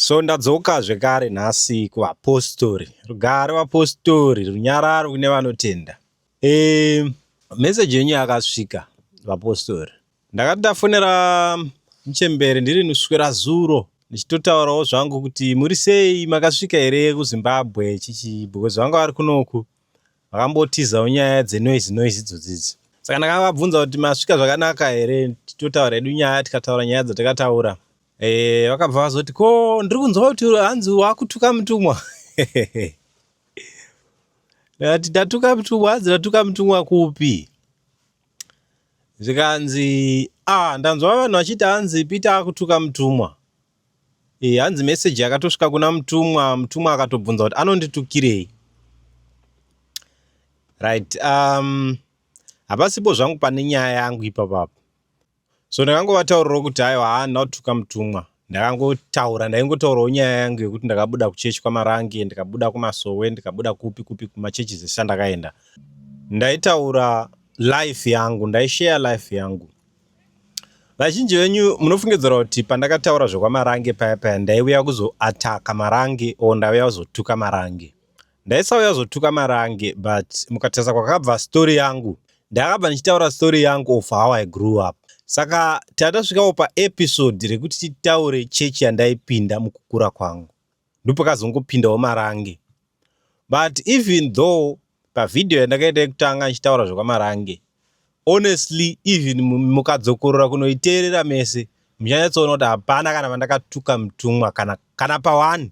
So ndadzoka zvekare nhasi kuvapostori. Rugare vapostori, runyararo kune vanotenda. Meseji yenyu yakasvika vapostori. Ndakati ndafonera Muchembere ndiri nuswera zuro ndichitotaurawo zvangu kuti muri sei makasvika here kuZimbabwe chichi because vanga vari kunoku vakambotizawo nyaya dzenoise idzodzidzi. Saka ndakavabvunza kuti masvika zvakanaka here titotaura hedu nyaya tikataura nyaya dzatakataura. Vakabva vazoti ko ndiri kunzwa kuti hanzi wakutuka mutumwa. Ndati ndatuka mutumwa, hanzi ndatuka mutumwa kupi? Zvikanzi ndanzwa vanhu vachiti hanzi Peter akutuka mutumwa. Hanzi meseji yakatosvika kuna mutumwa akatobvunza kuti anonditukirei. Right, hapasipo zvangu pane nyaya yangu ipapapo. So ndakangovataurirawo kuti haiwa haana kutuka mutumwa. Ndaingotaurawo nyaya yangu yekuti ndakabuda kuchechi kwaMarange, ndikabuda kumasowe, ndikabuda kupi kumachechi dzese ndakaenda. Ndaitaura life yangu, ndaishare life yangu. Vazhinji venyu munofungidzira kuti pandakataura zvekwaMarange paya ndaiuya kuzoataka Marange o ndauya kuzotuka Marange. Ndaisauya kuzotuka Marange, but mukatarisa kwakabva story yangu, ndakabva ndichitaura story yangu of how I grew up. Saka tatasvikawo paepisode rekuti titaure chechi yandaipinda mukukura kwangu, ndipo pakazongopindawo Marange. But even though pavidhio yandakaita yekutanga ndichitaura zvekwaMarange, honestly even mukadzokorora kunoiteerera mese muchanyatsoona kuti hapana kana pandakatuka mutumwa kana pawani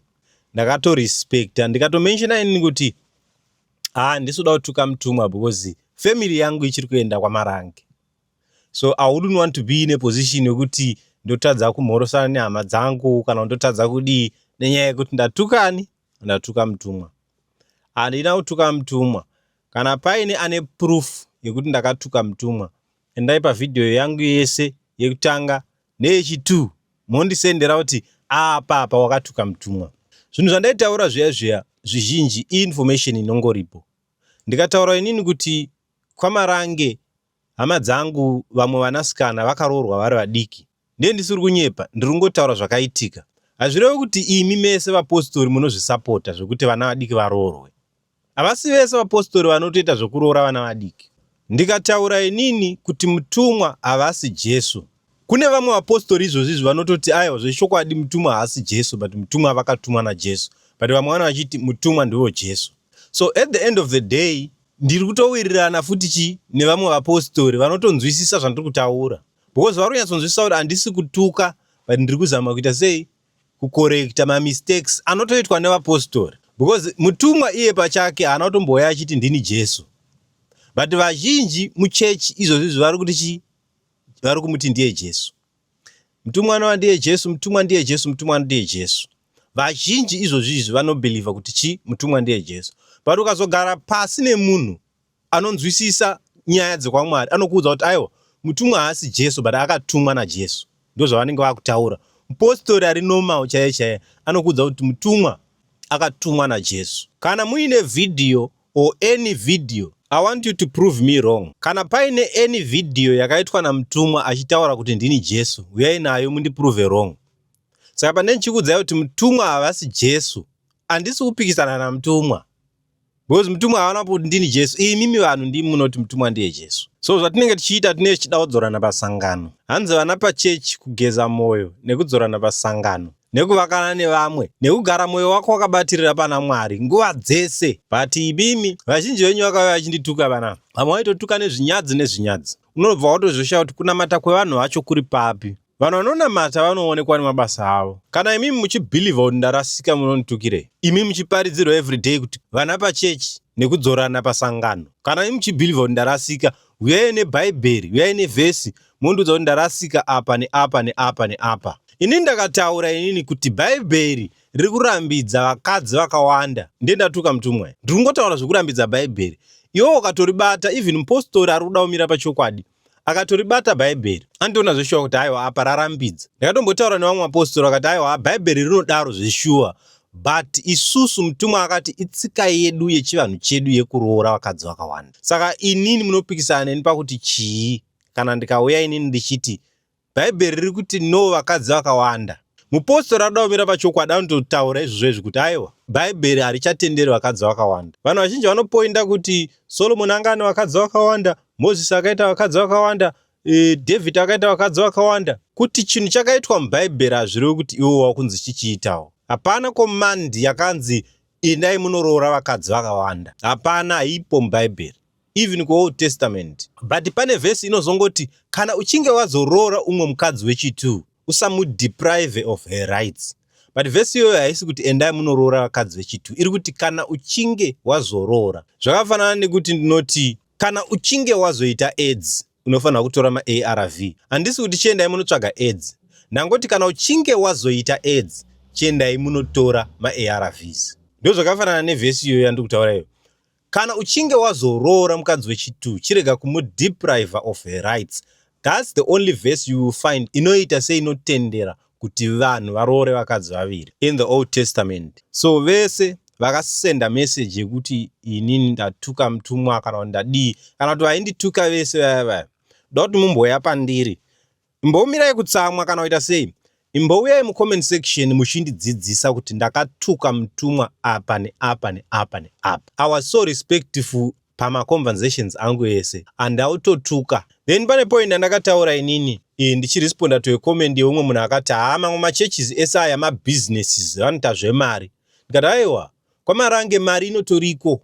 ndakatorespecta, ndikatomenshona inini kuti ndisuda kutuka mutumwa because family yangu ichiri kuenda kwaMarange. So I wouldn't want to be in a position yokuti ndotadza kumhorosana nehama dzangu kana ndotadza kudii nenyaya yekuti ndatuka mutumwa. Handina kutuka mutumwa. Kana paine ane proof yekuti ndakatuka mutumwa, endai pavidhio yangu yese yekutanga neyechi2 mondisendera kuti apa wakatuka mutumwa. Zvinhu zvandaitaura zviya zvizhinji information inongoripo. Ndikataura inini kuti kwaMarange hama dzangu vamwe vanasikana vakaroorwa vari vadiki. Ndiye ndisiri kunyepa, ndiri kungotaura zvakaitika. Hazvirevi kuti imi mese vapostori munozvisapota zvokuti vana vadiki varoorwe. Havasi vese vapostori vanotoita zvokuroora vana vadiki. Ndikataura inini kuti mutumwa havasi Jesu. Kune vamwe vapostori izvozvi vanototi aiwa zvechokwadi mutumwa haasi Jesu, but mutumwa vakatumwa naJesu. But vamwe vana vachiti mutumwa ndiwo Jesu. So at the end of the day, ndiri kutowirirana futi nevamwe vapostori vanotonzwisisa zvandiri kutaura. Because vari kunyatsonzwisisa kuti handisi kutuka, but ndiri kuzama kuita sei kukorekta mamistakes anotoitwa nevapostori. Because mutumwa iye pachake haana kutomboya achiti ndini Jesu. But vazhinji muchechi izvozvi vari kuti vari kumuti ndiye Jesu. Mutumwa anova ndiye Jesu, mutumwa ndiye Jesu, mutumwa ndiye Jesu. Vazhinji izvozvi vanobheliva kuti mutumwa ndiye Jesu. But ukazogara pasi nemunhu anonzwisisa nyaya dzekwaMwari, anokuudza kuti aiwa mutumwa haasi Jesu, but akatumwa naJesu. Ndozvavanenge vakutaura. Mupostori ari normal chaiye anokuudza kuti mutumwa akatumwa naJesu. Kana muine video or any video, I want you to prove me wrong. Kana paine any video yakaitwa namutumwa achitaura kuti ndini Jesu, uyai nayo mundiprove wrong. Saka pane ndichikuudzai kuti mutumwa havasi Jesu, handisi kupikisana namutumwa. Because mutumwa havana kuti ndini Jesu, imimi vanhu ndimi munoti mutumwa ndiye Jesu. So zvatinenge tichiita tinenge tichida kudzorana pasangano. Hanzi vana pachechi kugeza moyo nekudzorana pasangano, nekuvakana nevamwe, nekugara mwoyo wako wakabatirira pana Mwari nguva dzese. But imimi vazhinji venyu vakauya vachindituka vana. Vamwe vaitotuka nezvinyadzi. Unobva watozoshaura kuti kunamata kwevanhu vacho kuri papi. Vanhu vanonamata vanoonekwa nemabasa avo. Kana imimi muchibhiliva kuti ndarasika munonitukirei? Imimi muchiparidzirwa everyday kuti vana pachechi nekudzorana pasangano. Kana imimi muchibhiliva kuti ndarasika, uyai nebhaibheri, uyai nevhesi, mondiudza kuti ndarasika apa neapa neapa neapa. Inini ndakataura inini kuti bhaibheri riri kurambidza vakadzi vakawanda. Ndiye ndatuka mutumwa. Ndiri kungotaura zvokurambidza bhaibheri. Iwo ukatoribata, even mupostori ari kuda kumira pachokwadi, akatoribata bhaibheri, andiona zveshuwa kuti aiwa apa rarambidza. Ndakatombotaura nevamwe vapostori vakati aiwa bhaibheri rinodaro zveshuwa, but isusu mutumwa akati itsika yedu yechivanhu chedu yekuroora vakadzi vakawanda. Saka inini munopikisana neni pakuti chii kana ndikauya inini ndichiti bhaibheri riri kuti no vakadzi vakawanda. Mupostori anoda kumira pachokwadi anototaura izvozvo kuti aiwa bhaibheri harichatenderi vakadzi vakawanda. Vanhu vazhinji vanopoinda kuti Solomon anga ane vakadzi vakawanda, Mozisi akaita vakadzi vakawanda, David akaita vakadzi vakawanda. Kuti chinhu chakaitwa mubhaibheri hazvirevi kuti iwo wakunzi chichiitawo. Hapana komandi yakanzi endai munoroora vakadzi vakawanda. Hapana, haipo mubhaibheri. Even kuOld Testament. But pane vhesi inozongoti kana uchinge wazoroora umwe mukadzi wechitu usamudeprive of her rights. But vhesi iyoyo haisi kuti endai munoroora vakadzi vechitu. Iri kuti kana uchinge wazoroora. Zvakafanana nekuti ndinoti kana uchinge wazoita AIDS unofanira kutora ma-ARV. Handisi kuti chiendai munotsvaga AIDS. Ndangoti kana uchinge wazoita AIDS chiendai munotora ma-ARVs. Ndo zvakafanana nevhesi iyoyo yandikutaura iyo. Kana uchinge wazoroora mukadzi wechitu chirega kumudeprive of her rights. That's the only verse you will find inoita seinotendera kuti vanhu varoore vakadzi vaviri in the Old Testament. So vese vakasenda message yekuti inini ndatuka mutumwa kana ndadii kana kuti vaindituka vese vaya doti mumboya pandiri imbomirai kutsamwa kana kuita sei imbouyai mucomment section muchindidzidzisa kuti ndakatuka mutumwa apa neapa neapa neapa. I was so respectful pama-conversations angu ese andautotuka. Then pane point andakataura inini ndichiresponda to a comment yeumwe munhu akati mamwe machurches ese aya mabusinesses vanoita zvemari. Ndikati aiwa kwamarange mari inotoriko,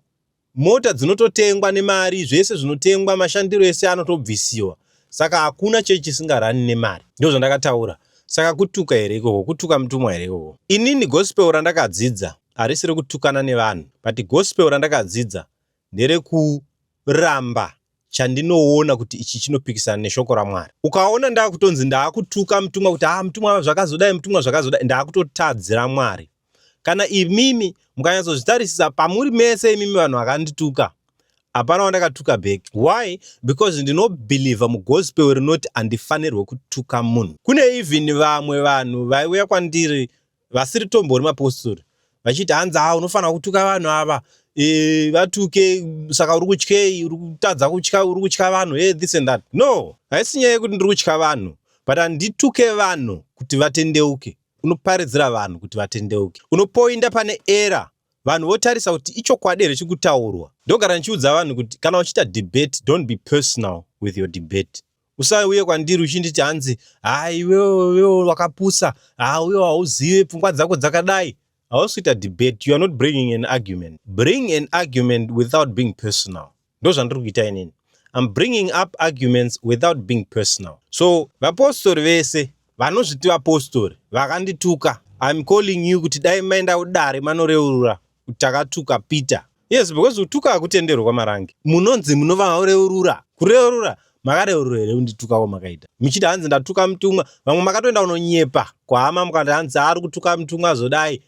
mota dzinototengwa nemari, zvese zvinotengwa, mashandiro ese anotobvisiwa. Saka hakuna chechi isingarani nemari. Ndizvo zvandakataura. Saka kutuka here ikoko, kutuka mutumwa here ikoko. Inini gospel randakadzidza harisi rekutukana nevanhu, but gospel randakadzidza nderekuramba chandinoona kuti ichi chinopikisana neshoko raMwari. Ukaona ndakutonzi ndakutuka mutumwa kuti mutumwa zvakazodai, mutumwa zvakazodai, ndakutotadzira Mwari. Kana imimi mukanyatsozvitarisisa pamuri mese imimi vanhu vakandituka, hapana wandakatuka back. Why? Because ndinobhilivha mugospel rinoti handifanirwe kutuka munhu. Kune even vamwe vanhu vaiuya kwandiri vasiri tombori mapostori vachiti hanzi unofanira kutuka vanhu ava vatuke saka uri kutyei, uri kutadza kutya, uri kutya vanhu, this and that. No, haisi nyaya yekuti ndiri kutya vanhu, but handituke vanhu kuti vatendeuke. Unoparidzira vanhu kuti vatendeuke. Unopoinda pane era vanhu votarisa kuti ichokwadi here chikutaurwa. Ndogara ndichiudza vanhu kuti kana uchiita debate, don't be personal with your debate. Usauye kwandiri uchinditi hanzi iwewe wakapusa, iwewe hauzive pfungwa dzako dzakadai. Hausi kuita debate, you are not bringing an argument. Bring an argument without being personal. Ndo zvandiri kuita inini. I'm bringing up arguments without being personal. So vapostori vese vanozviti vapostori vakandituka, I'm calling you kuti dai maenda udare manoreurura kuti takatuka Peter. Yes, because kutuka hakutenderwa kwamarange. Munonzi munova kureurura. Kureurura makareurura here kundituka kwamakaita. Muchiti hanzi ndatuka mutumwa, vamwe makatoenda kunonyepa kwahama mukati hanzi ari kutuka mutumwa zodai.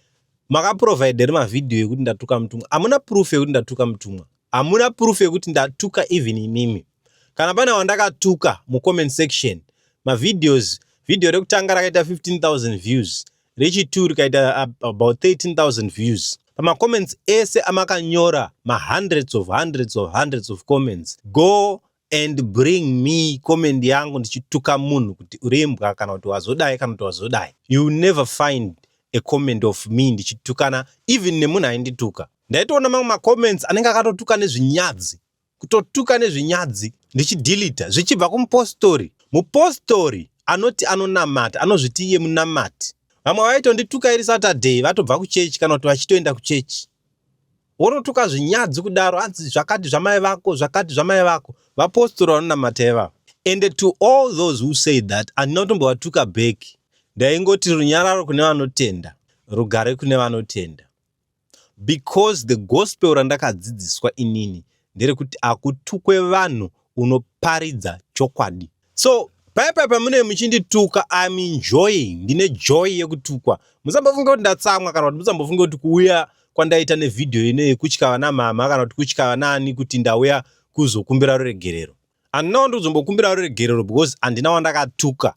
Makaprovide mavideo yekuti ndatuka mutumwa. Hamuna proof yekuti ndatuka mutumwa. Hamuna proof yekuti ndatuka even imimi. Kana pana wandakatuka mucomment section, mavideos, video rekutanga rakaita 15,000 views, rechitu rikaita about 13,000 views. Pama comments ese amakanyora hundreds of comments. Go and bring me comment yangu ndichituka munhu kuti urembwa kana kuti wazodai kana kuti wazodai. You never find a comment of me ndichitukana even nemunhu aindituka. Ndaitoona mamwe macomments anenge akatotuka nezvinyadzi. Kutotuka nezvinyadzi ndichidelita zvichibva kumupostori. Mupostori anoti anonamata, anozviti iye munamati. Vamwe vaitondituka iri Saturday vatobva kuchechi kana kuti vachitoenda kuchechi. Wonotuka zvinyadzi kudaro, hanzi zvakati zvamai vako, zvakati zvamai vako. Vapostori vanonamata ivavo. And to all those who say that, andinotombovatuka back. Ndaingoti runyararo kune vanotenda, rugare kune vanotenda. Because the gospel randakadzidziswa inini nderekuti akutukwe vanhu unoparidza chokwadi. So paipai pamune muchindituka, I'm enjoying, ndine joy yekutukwa. Musambofunga kuti ndatsamwa kana kuti musambofunga kuti kuuya kwandaita nevideo ine yekutya vana mama kana kuti kutya vanani kuti ndauya kuzokumbira ruregerero. Handina ndozombokumbira ruregerero because handina wandakatuka.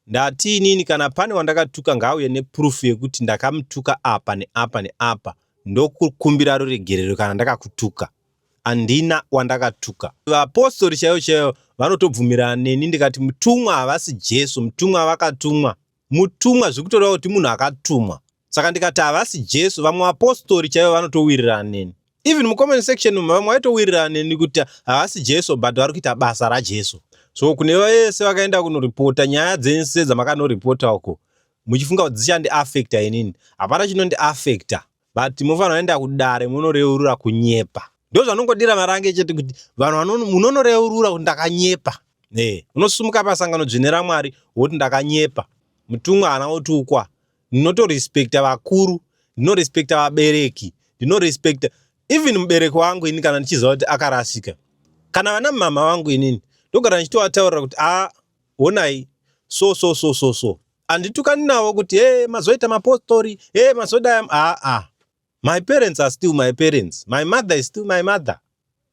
Ndati inini kana pane wandakatuka ngaauye neproof yekuti ndakamutuka apa neapa neapa ndokukumbira ruregerero kana ndakakutuka. Handina wandakatuka. Vapostori chaivo chaivo vanotobvumirana neni ndikati mutumwa havasi Jesu, mutumwa vakatumwa mutumwa zvikutoreva kuti munhu akatumwa. Saka ndikati havasi Jesu, vamwe apostori chaivo vanotowirirana neni. Even mucomment section vamwe vaitowirirana neni kuti havasi Jesu but vari kuita basa raJesu. So kune vese vakaenda kunoripota nyaya dzense dzamakanoripota uko, muchifunga kuti dzichandi-affecta inini, hapana chinondi-affecta, but munofanira kuenda kudare munoreurura kunyepa. Ndo zvanongodira marange chete kuti vanhu munonoreurura kuti ndakanyepa. Unosumuka pasangano dzvene raMwari woti ndakanyepa. Mutumwa haana kutukwa. Ndinotorespekta vakuru, ndinorespekta vabereki, ndinorespekta even mubereki wangu ini kana ndichiziva kuti akarasika. Kana vana mama vangu inini ndogara ndichitovataurira kuti honai so handitukani navo kuti mazoita mapostori, mazoda my parents are still my parents, my mother is still my mother.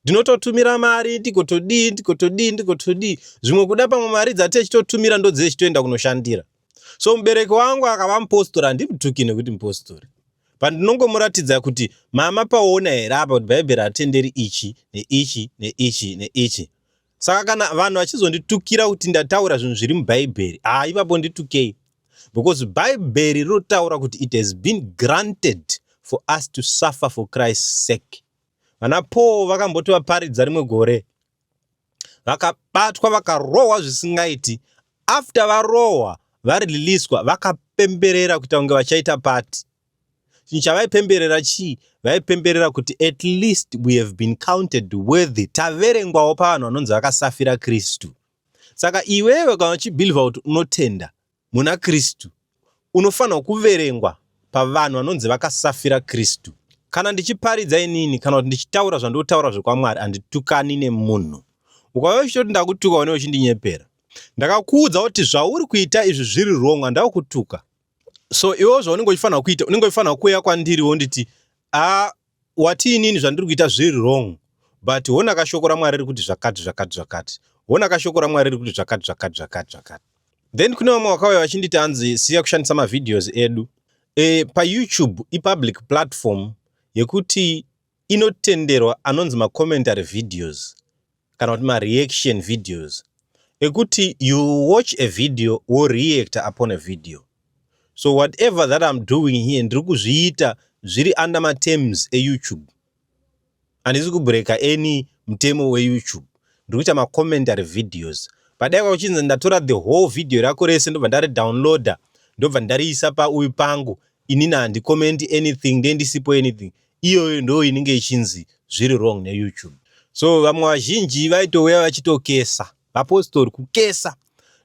Ndinototumira mari ndikotodii zvimwe kuda pamwe mari dzatechitotumira ndo dzechitoenda kunoshandira. So mubereki wangu akava mupostori handimutuki nekuti mupostori, pandinongomuratidza kuti mama paona here apa kuti bhaibheri hatenderi ichi neichi neichi neichi. Saka kana vanhu vachizonditukira kuti ndataura zvinhu zviri mubhaibheri, ipapo nditukei, because bhaibheri rinotaura kuti it has been granted for us to suffer for Christ's sake. Vana Paul vakambotovaparidza rimwe gore, vakabatwa vakarohwa zvisingaiti. After varohwa varililiswa vakapemberera kuita kunge vachaita pati. Chinhu chavaipemberera chii? Vaipemberera kuti at least we have been counted worthy, taverengwawo pavanhu vanonzi vakasafira Kristu. Saka iwewe kana uchibhilivha kuti unotenda muna Kristu, unofanira kuverengwa pavanhu vanonzi vakasafira Kristu. Kana ndichiparidza inini kana kuti ndichitaura zvandotaura zvekwamwari, handitukani nemunhu. Ukauya uchitoti ndakutuka unewe uchindinyepera, ndakakuudza kuti zvauri kuita izvi zviri wrong, handakutuka. So iwo zvaunenge uchifanira kuita, unenge uchifanira kuuya kwandiri wonditi wati inini zvandiri kuita zviri wrong, but hona kashoko raMwari riri kuti zvakati. Hona kashoko raMwari riri kuti zvakati. Then kune vamwe vakauya vachinditi hanzi siya kushandisa mavideos edu. PaYouTube ipublic platform yekuti inotenderwa anonzi macommentary videos kana kuti mareaction videos, ekuti you watch a video or react upon a video. So whatever that I'm doing here, ndiri kuzviita zviri under materms eYouTube. Handisi kubreaka any mutemo weYouTube. Ndiri kuita macommentary videos. Padai kwachinzi ndatora the whole video rako rese ndobva ndari downloader, ndobva ndariisa pauyu pangu, inini handicomment anything, ndendisipo anything. Iyoyo ndo inenge ichinzi zviri wrong neYouTube. So vamwe vazhinji vaitouya vachitokesa, vapostori kukesa.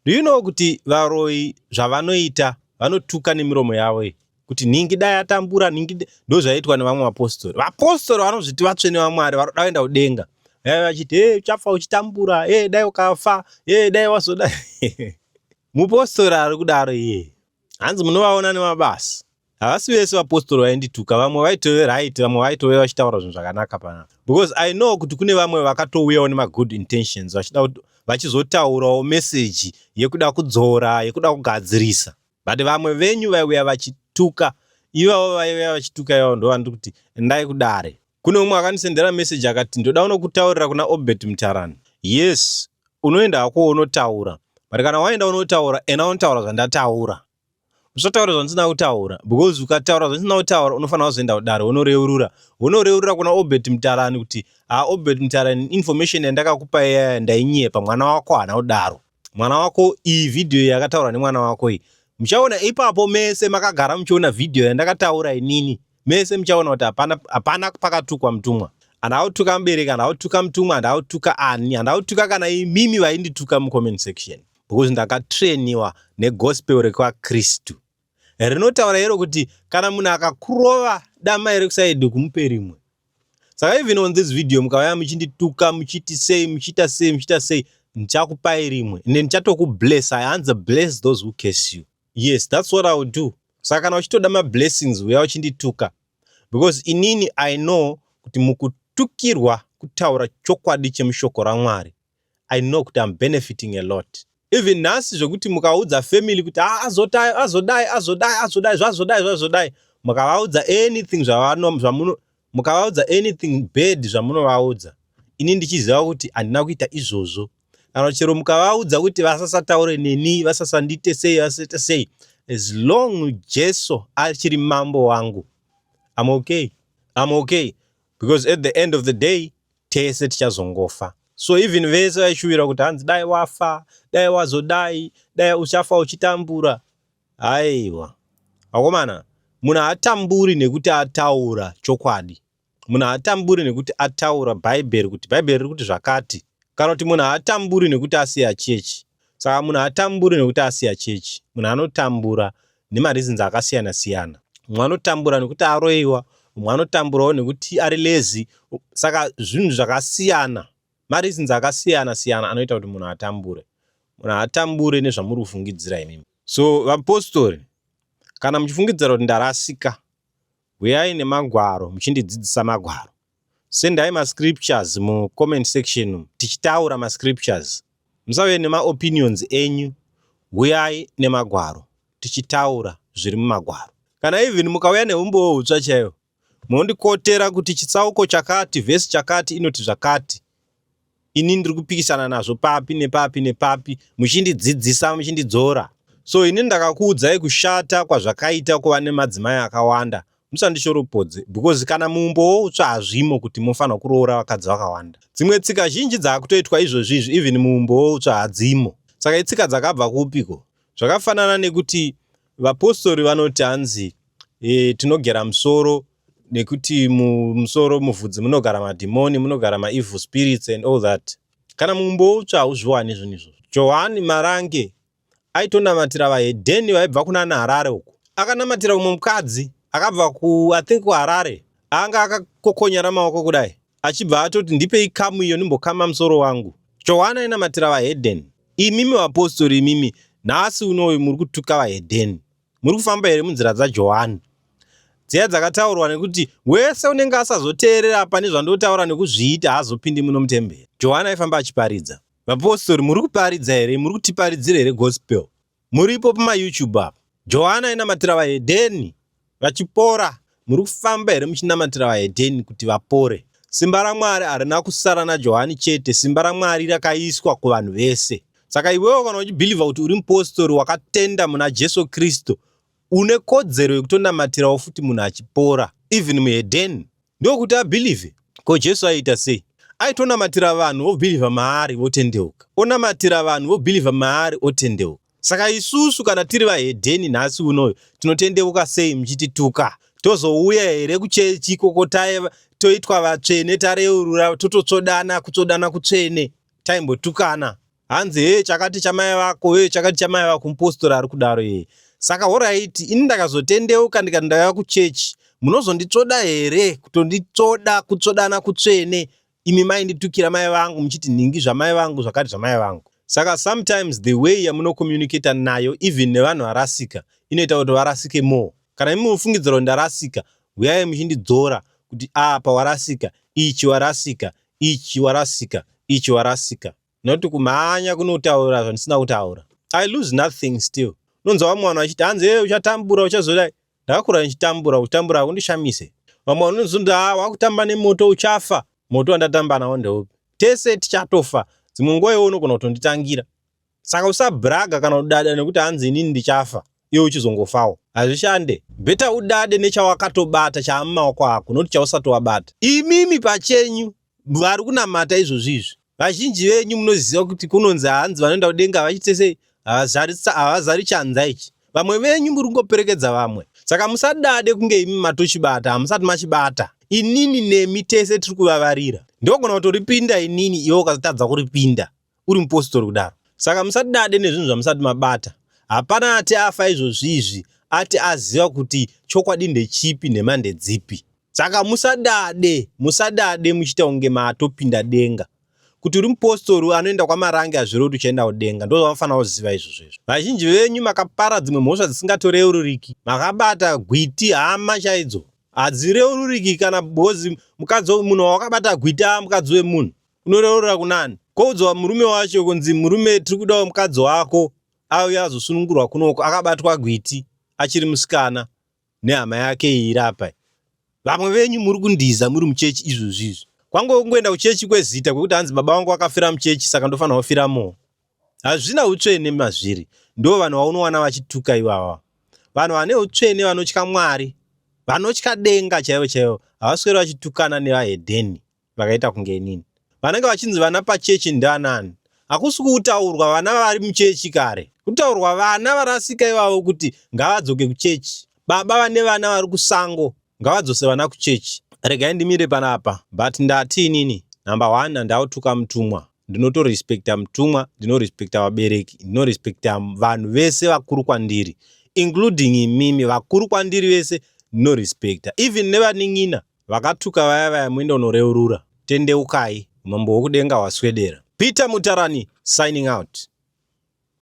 Do you know kuti varoi zvavanoita vanotuka nemiromo yavo kuti ningi dai atambura, ningi ndo zvaitwa nevamwe vapostori. Vapostori vanozviti vatsvene vaMwari varoda kuenda kudenga. Vachiti uchafa uchitambura, dai ukafa, dai wazodai. Mupostori ari kudaro hanzi munovaona nemabasa. Havasi vese vapostori vaindituka, vamwe vaitove right, vamwe vaitove vachitaura zvinhu zvakanaka panapa. Because I know kuti kune vamwe vakatouyawo nema-good intentions, vachizotaurawo message yekuda kudzora, yekuda kugadzirisa. But vamwe venyu vaiuya vachituka, ivavo vaiuya vachituka ivavo ndo vandiri kuti endai kudare. Kune umwe akandisendera message akati ndoda unokutaurira kuna Obed Mutarani. Yes, unoenda hako unotaura. But kana waenda unotaura, ena unotaura zvandataura. Usataura zvandisina kutaura, because ukataura zvandisina kutaura unofanira kuzoenda kudare unoreurura. Unoreurura kuna Obed Mutarani kuti Obed Mutarani, information yandakakupa iya ndainyepa, mwana wako haana kudaro. Mwana wako iyi video yakataura nemwana wako iyi. Muchaona ipapo mese makagara muchiona video yandakataura inini. Mese muchaona kuti hapana pakatukwa mutumwa. Handautuka mubereki, handautuka mutumwa, handautuka ani, handautuka kana imimi vaindituka mucomment section. Because ndakatrainiwa negospel rekwaKristu. Rinotaura iro kuti kana munhu akakurova dama iri kusaidhi kumupe rimwe. Saka even on this video mukauya muchindituka, muchiti sei, muchita sei, ndichakupai rimwe. Ende ndichatokubless. I answer bless those who curse you. Yes, that's what I would do. Saka kana uchitoda ma-blessings uya uchindituka. Because inini I know kuti mukutukirwa kutaura chokwadi chemushoko raMwari, I know kuti I'm benefiting a lot. Even nasi zvokuti mukaudza family kuti zvazodai, mukavaudza anything mukavaudza anything bad zvamunovaudza, ini ndichiziva kuti handina kuita izvozvo. Kana chero mukavaudza kuti vasasataure neni, vasasandite sei, as long Jesu achiri mambo wangu, I'm okay because at the end of the day tese tichazongofa. So even vese vaishuvira kuti hanzi dai wafa, dai wazodai, dai uchafa uchitambura. Aiwa akomana, munhu atamburi nekuti ataura chokwadi, munhu atamburi nekuti ataura bhaibheri kuti bhaibheri riri kuti zvakati, kana kuti munhu atamburi nekuti asiya chechi. Saka munhu atamburi nekuti asiya chechi, munhu anotambura nemareasons akasiyana siyana. Mumwe anotambura nekuti aroiwa, mumwe anotamburawo nekuti ari lazy. Saka zvinhu zvakasiyana, mareasons akasiyana siyana anoita kuti munhu atambure. Munhu atambure nezvamuri kufungidzira imimi. So vapostori, kana muchifungidzira kuti ndarasika, uyai nemagwaro muchindidzidzisa magwaro. Sendai mascriptures mucomment section tichitaura mascriptures. Musauye nemaopinions enyu, uyai nemagwaro tichitaura zviri mumagwaro. Kana even mukauya neumbowo hutsva chaiwo, munondikotera kuti chitsauko chakati, vhesi chakati inoti zvakati, ini ndiri kupikisana nazvo papi nepapi nepapi, muchindidzidzisa muchindidzora. So ini ndakakuudzai kushata kwazvakaita kuva nemadzimai akawanda. Musandishoropodze, because kana muumbowo hutsva hazvimo kuti mufanira kuroora vakadzi vakawanda. Dzimwe tsika zhinji dzakutoitwa izvozvizvi even muumbowo hutsva hadzimo. Saka itsika dzakabva kupiko? Zvakafanana nekuti vapostori vanoti hanzi tinogera musoro, nekuti musoro muvhudzi munogara madhimoni, munogara maevil spirits and all that. Kana muumbowo hutsva hauzviwani zvinhu izvozvo. Johani Marange aitonamatira vahedheni vaibva kuna Harare uko. Akanamatira umwe mukadzi akabva I think kuHarare, anga akakokonyera maoko kudai achibva atoti ndipei kamu iyo ndimbokama musoro wangu. Johani ainamatira vahedheni. Imimi vapostori, imimi nhasi unoyu muri kutuka vahedheni. Muri kufamba here munzira dzaJohani dziya dzakataurwa nekuti wese unenge asazoteerera pane zvandotaura nekuzviita haazopindi muno mutemberi. Johani aifamba achiparidza. Vapostori, muri kuparidza here? Muri kutiparidzira here gospel? Muripo pamaYouTube apa. Johani ainamatira vahedheni vachipora. Muri kufamba here muchinamatira vahedheni kuti vapore? Simba raMwari harina kusara naJohani chete, simba raMwari rakaiswa kuvanhu vese. Saka iwewo kana uchibhilivha kuti uri mupostori wakatenda muna Jesu Kristu, une kodzero yekutonamatirawo futi munhu achipora, even muhedheni. Ndokuti abhilivhe. Ko Jesu aiita sei? Aitonamatira vanhu vobhilivha maari votendeuka, onamatira vanhu vobhilivha maari otendeuka. Saka isusu kana tiri vahedheni nhasi unoyu tinotendeuka sei muchitituka? Tozouya here kuchechi koko toitwa vatsvene, tareurura tototsodana, kutsodana kutsvene, taimbotukana. Hanzi chakati chamai vako, chakati chamai vako, mupostori ari kudaro . Saka alright, ini ndakazotendeuka ndikati ndauya kuchechi, munozonditsoda here kutonditsoda, kutsodana kutsvene, imi mainditukira mai vangu muchiti nhingi zvamai vangu zvakati zvamai vangu. Saka sometimes the way yamunocommunicate nayo even nevanhu varasika inoita kuti varasike more. Kana imi mufungidzira kuti ndarasika, uyai muchindidzora kuti apa warasika, ichi warasika, ichi warasika, ichi warasika. Noti kumhanya kunotaura zvandisina kutaura. I lose nothing still. Nonzwa vamwe vanhu vachiti hanzi uchatambura uchazodai. Ndakakura ndichitambura, kutambura hakundishamise. Vamwe vanhu vanozoti wakutamba nemoto uchafa. Moto wandatamba nawo ndeupi? Tese tichatofa. Dzimwe nguva iwe unogona kutonditangira. Saka usabhraga kana kudada nekuti hanzi inini ndichafa, iwe uchizongofawo. Hazvishande. Beta udade nechawakatobata chamumaoko ako, noti chausatowabata. Imimi pachenyu vari kunamata izvozvizvi. Vazhinji venyu munoziva kuti kunonzi hanzi vanoenda kudenga vachite sei, havazari chanza ichi. Vamwe venyu muri kungoperekedza vamwe. Saka musadade kunge imi matochibata, hamusati machibata. Inini nemi tese tiri kuvavarira. Ndogona kutoripinda inini, iwe ukazotadza kuripinda uri mupostori kudaro. Saka musadade nezvinhu zvamusati mabata. Hapana ati afa izvozvizvi ati aziva kuti chokwadi ndechipi nhema ndedzipi. Saka musadade muchita kunge matopinda denga. Kuti uri mupostori anoenda kwaMarange hazviroti uchaenda kudenga, ndozvamafanira kuziva izvozvo. Vazhinji venyu makapara dzimwe mhosva dzisingatoreruriki. Makabata gwiti hama chaidzo hadzireururiki, kana bozi mukadzi munhu wakabata gwiti mukadzi wemunhu unoreurura kunani? Koudzwa murume wacho kunzi murume tiri kudawo mukadzi wako auya azosunungurwa kunoko akabatwa gwiti achiri musikana nehama yake irapa. Vamwe venyu muri kundiza muri muchechi izvozvizvi. Kwangu kungoenda kuchechi kwezita kwekuti hanzi baba vangu akafira muchechi saka ndofanira kufiramo. Hazvina utsvene mazviri. Ndo vanhu vaunowana vachituka ivava. vanhu vane utsvene vanotya Mwari, vanotya denga chaivo chaivo, havasweri vachitukana nevahedheni vakaita kunge inini. Vanenge vachinzi vana pachechi ndanani, hakusi kutaurwa vana vari muchechi kare, kutaurwa vana varasika ivavo kuti ngavadzoke kuchechi. Baba vane vana vari kusango ngavadzose vana kuchechi. Regai ndimire panapa, but ndati inini number 1 handautuka mutumwa. Ndinotorespekta mutumwa, ndinorespekta vabereki, ndinorespekta vanhu vese vakuru kwandiri, including imimi vakuru kwandiri vese ndinorespekta, even nevanin'ina vakatuka vaya muenda unoreurura. Tendeukai, mambo wokudenga waswedera. Peter Mutarani signing out.